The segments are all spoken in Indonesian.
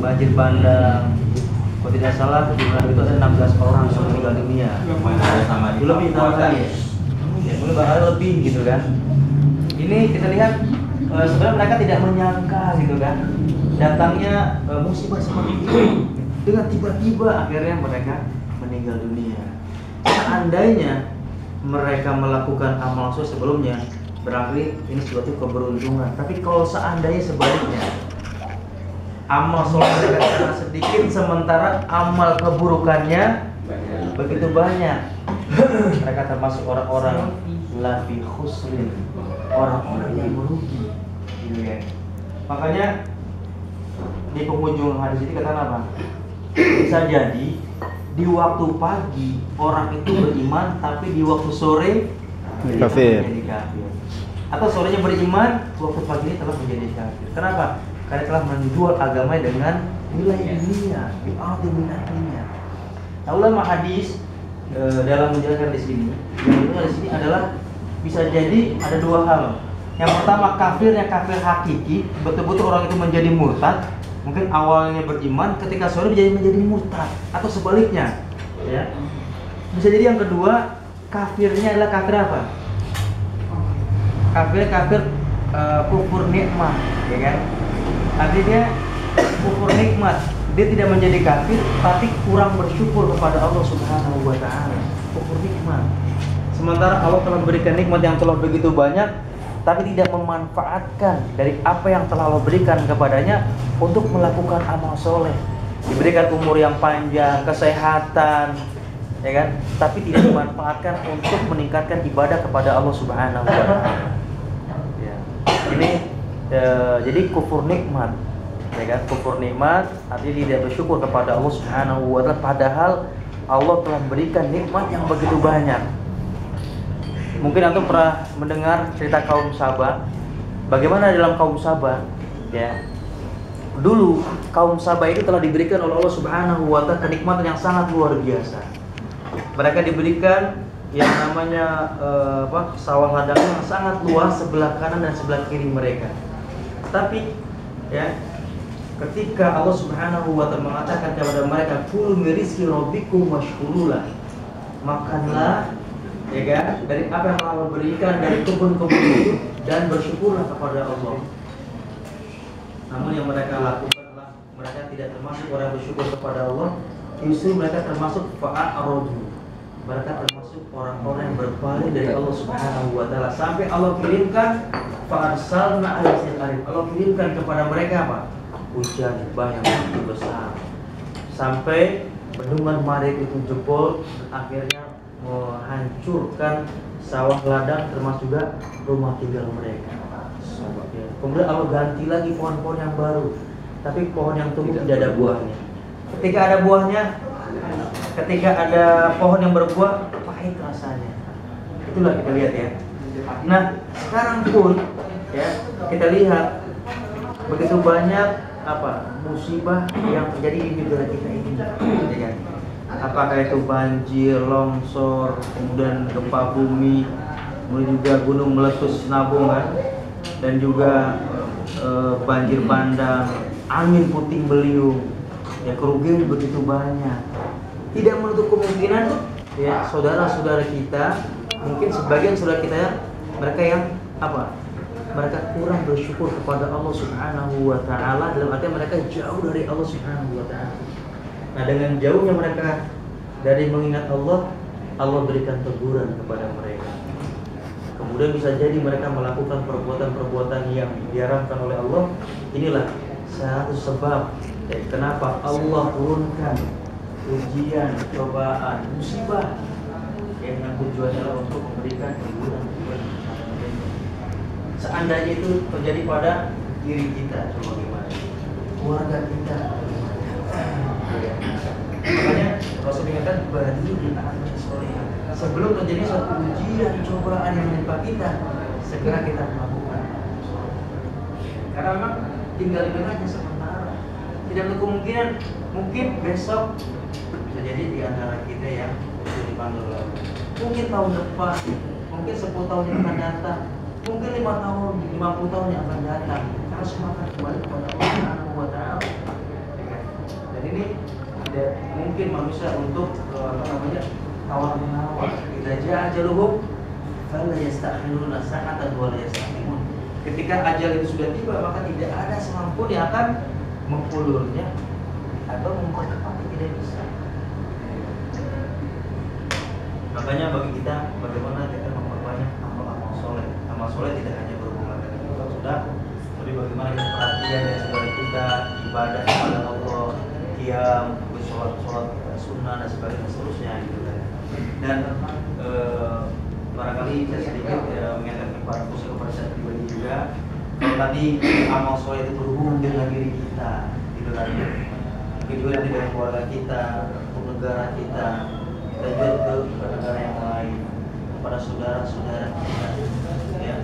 banjir bandang. Kalau tidak salah di bulan itu ada 16 orang yang meninggal dunia. Lebih lagi. Ya, mungkin bahkan lebih gitu kan. Ini kita lihat sebenarnya mereka tidak menyangka gitu kan. Datangnya musibah seperti ini. Dengan tiba-tiba akhirnya mereka meninggal dunia. Seandainya mereka melakukan amal soleh sebelumnya, berarti ini suatu keberuntungan. Tapi kalau seandainya sebaliknya, amal soleh mereka sangat sedikit, sementara amal keburukannya begitu banyak, mereka termasuk orang-orang lafi khusrin, orang-orang yang merugi, gitu ya. Makanya di penghujung hadis ini kata apa? Bisa jadi di waktu pagi orang itu beriman, tapi di waktu sore kafir. menjadi kafir. Atau sorenya beriman, waktu pagi ini telah menjadi kafir. Kenapa? Karena telah menjual agama dengan nilai dunia, bi'ardi minatinya. Nah, ulama hadis dalam menjelaskan di sini, yang di sini adalah bisa jadi ada dua hal. Yang pertama, kafirnya kafir hakiki, betul-betul orang itu menjadi murtad. Mungkin awalnya beriman, ketika sore menjadi murtad, atau sebaliknya, ya. Bisa jadi yang kedua, kafirnya adalah kafir apa? Kafir kufur nikmat, ya kan? Artinya kufur nikmat, dia tidak menjadi kafir, tapi kurang bersyukur kepada Allah Subhanahu wa Ta'ala. Kufur nikmat. Sementara Allah telah memberikan nikmat yang telah begitu banyak, tapi tidak memanfaatkan dari apa yang telah Allah berikan kepadanya untuk melakukan amal soleh. Diberikan umur yang panjang, kesehatan, ya kan? Tapi tidak dimanfaatkan untuk meningkatkan ibadah kepada Allah Subhanahu wa Ta'ala. Ya. Ini jadi kufur nikmat, ya kan? Kufur nikmat artinya tidak bersyukur kepada Allah Subhanahu wa Ta'ala, padahal Allah telah memberikan nikmat yang begitu banyak. Mungkin antum pernah mendengar cerita kaum Sabah. Bagaimana dalam kaum Sabah, ya. Dulu kaum Sabah itu telah diberikan oleh Allah Subhanahu wa Ta'ala kenikmatan yang sangat luar biasa. Mereka diberikan yang namanya sawah ladang yang sangat luas sebelah kanan dan sebelah kiri mereka. Tapi ya, ketika Allah Subhanahu wa Ta'ala mengatakan kepada mereka, "Kulu min rizqi rabbikum washkurulah." Makanlah, ya kan, dari apa yang Allah berikan dari kebun-kebun itu, dan bersyukurlah kepada Allah. Namun yang mereka lakukan adalah mereka tidak termasuk orang yang bersyukur kepada Allah. Justru mereka termasuk fa'arodu. Mereka termasuk orang-orang yang berpaling dari Allah Subhanahu wa Ta'ala. Sampai Allah kirimkan fa'arsalna alaihim arim. Allah kirimkan kepada mereka apa? Hujan banyak begitu besar. Sampai bendungan Marik itu jebol dan akhirnya menghancurkan sawah ladang termasuk juga rumah tinggal mereka. Kemudian Allah ganti lagi pohon-pohon yang baru, tapi pohon yang tumbuh tidak ada buahnya. Ketika ada buahnya, ketika ada pohon yang berbuah, pahit rasanya. Itulah kita lihat ya. Nah, sekarang pun ya kita lihat begitu banyak musibah yang terjadi di negara kita ini, ya kan? Apakah itu banjir, longsor, kemudian gempa bumi, kemudian juga gunung meletus Sinabung kan, dan juga banjir bandang, angin puting beliung, ya kerugian begitu banyak. Tidak menutup kemungkinan ya saudara-saudara kita, mungkin sebagian saudara kita mereka yang mereka kurang bersyukur kepada Allah Subhanahu wa Ta'ala, dalam artian mereka jauh dari Allah Subhanahu wa Ta'ala. Nah, dengan jauhnya mereka dari mengingat Allah, Allah berikan teguran kepada mereka. Kemudian bisa jadi mereka melakukan perbuatan-perbuatan yang diharamkan oleh Allah. Inilah satu sebab kenapa Allah turunkan ujian, cobaan, musibah yang tujuannya adalah untuk memberikan teguran kepada mereka. Seandainya itu terjadi pada diri kita, coba gimana? Keluarga kita. Makanya Rasul mengatakan badi kita solehah. Sebelum terjadi suatu ujian, cobaan yang menimpa kita, segera kita melakukan. Karena memang tinggal di hanya sementara. Tidak ada kemungkinan mungkin besok bisa jadi di antara kita yang dipanggil Allah. Mungkin tahun depan, mungkin 10 tahun yang akan datang, mungkin 5 tahun, 50 tahun yang akan datang. Harus makan kembali kepada Allah Subhanahu wa Ta'ala. ini tidak mungkin manusia untuk tawar menawar. Idza jaa ajaluhum fala yastakhiruna sa'atan wa la yastaqdimun. Ketika ajal itu sudah tiba, maka tidak ada seorang pun yang akan mengulurnya atau mempercepatnya, tidak bisa. Makanya bagi kita, bagaimana kita memperbanyak amal-amal soleh. Amal soleh tidak hanya berhubungan dengan kita sudah, tapi bagaimana kita perhatian ya saudara kita, ibadah kepada Allah, qiyam, sholat sunnah dan sebagainya, seterusnya gitu kan. Dan barangkali saya sedikit mengingatkan kepada khusus kepada saya pribadi juga, kalau tadi amal soleh itu berhubung dengan diri kita, gitu kan. Mungkin juga nanti dengan keluarga kita, untuk negara kita juga ke negara yang lain, kepada saudara-saudara kita, ya,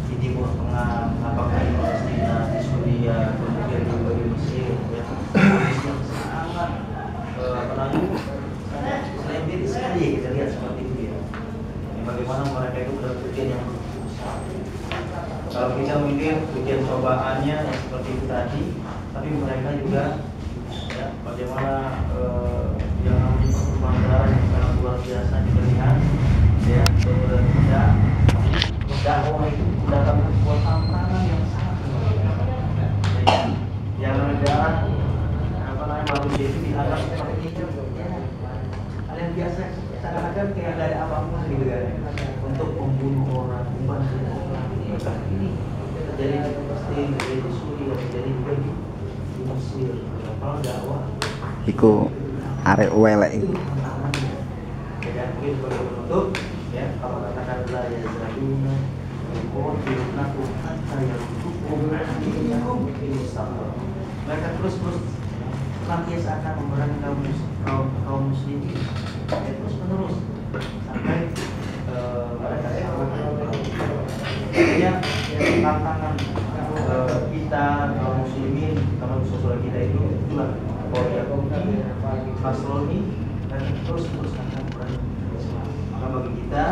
di Timur Tengah, apakah di Palestina, di Suriah, kemudian juga di Mesir, ya, yang sangat saya diri sekali kita lihat seperti itu ya. Bagaimana mereka itu ujian yang besar. Kalau kita mungkin ujian cobaannya yang seperti itu tadi, tapi mereka juga ya, bagaimana yang namanya pertumbuhan darah yang sangat luar biasa kita lihat ya, kita dakwah itu mendapatkan sebuah tantangan yang sangat luar biasa. Yang negara manusia itu dianggap seperti itu ya, hal yang biasa, seakan-akan kayak nggak ada apa-apa gitu kan, untuk membunuh orang, membantu orang. Ini terjadi di Palestina, terjadi di Suriah, terjadi juga di Mesir. Kalau dakwah iku arek welek iku. Ya mungkin sebagai penutup ya, kalau katakan la yazaluna yuqatilunakum hatta yarzuqukum dinakum al-mustaqbal. Mereka terus senantiasa akan memerangi kaum muslimin ya, terus menerus sampai mereka artinya tantangan kita kaum muslimin, kalau saudara kita itu itulah Nasrani dan terus akan berani. Maka bagi kita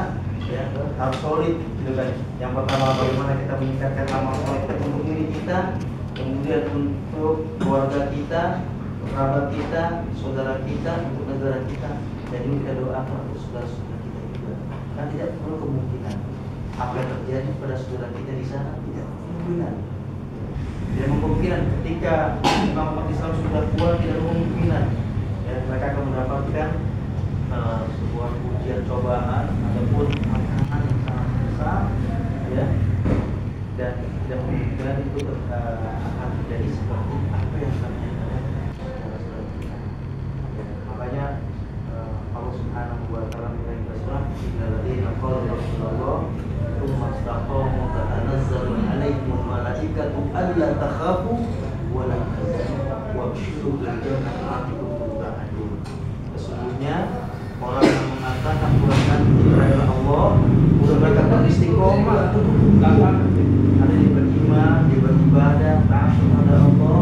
ya harus solid gitu kan. Yang pertama bagaimana kita meningkatkan amal soleh kita untuk diri kita, kemudian untuk keluarga kita, kerabat kita, saudara kita, untuk negara kita, dan juga kita doakan untuk saudara-saudara kita juga. Kan tidak perlu kemungkinan apa yang terjadi pada saudara kita di sana, tidak kemungkinan. Tidak kemungkinan ketika umat Islam sudah kuat, tidak kemungkinan ya, mereka akan mendapatkan sebuah ujian cobaan ataupun tantangan yang sangat besar ya, dan tidak kemungkinan itu akan terjadi seperti apa yang terjadi. Makanya Allah Subhanahu wa taala berfirman, "Innal ladzina qalu Rasulullah tsumma istaqamu tatanazzalu 'alaihimul malaikatu alla takhafu wa la tahzanu wabshiru bil jannati allati kuntum tu'adun." Sesungguhnya orang yang mengatakan Tuhan kepada Allah, udah mereka beristiqomah, ada di beriman, di beribadah, taat kepada Allah,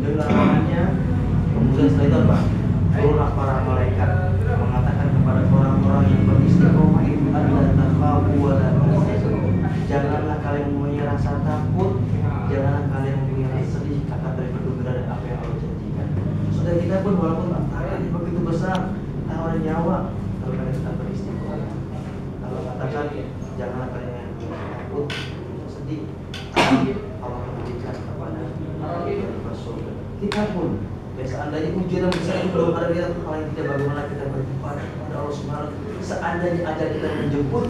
dan larangannya. Kemudian setelah itu apa? Turunlah para malaikat mengatakan kepada orang-orang yang beristiqomah itu, alla takhafu wa la tahzanu. Janganlah kalian mempunyai rasa takut, janganlah kalian mempunyai rasa sedih, akan bergembira dan apa yang Allah janjikan. Sudah kita pun walaupun tantangan begitu besar, tawaran nyawa, kalau kalian tetap beristiqomah. Kalau katakan janganlah kalian yang takut, sedih, Allah memberikan kepada surga. Kita pun seandainya ujian besar itu belum ada, lihat hal yang tidak, bagaimana kita beribadah kepada Allah Subhanahu wa taala. Seandainya ajar kita menjemput pun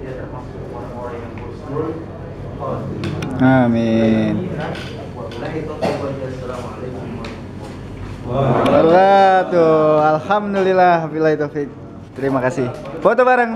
tidak termasuk orang-orang yang bersyukur. Amin. Wallahi taufiq wal hidayah. Assalamualaikum Wabarakatuh. Alhamdulillah billahi taufik. Terima kasih. Foto bareng.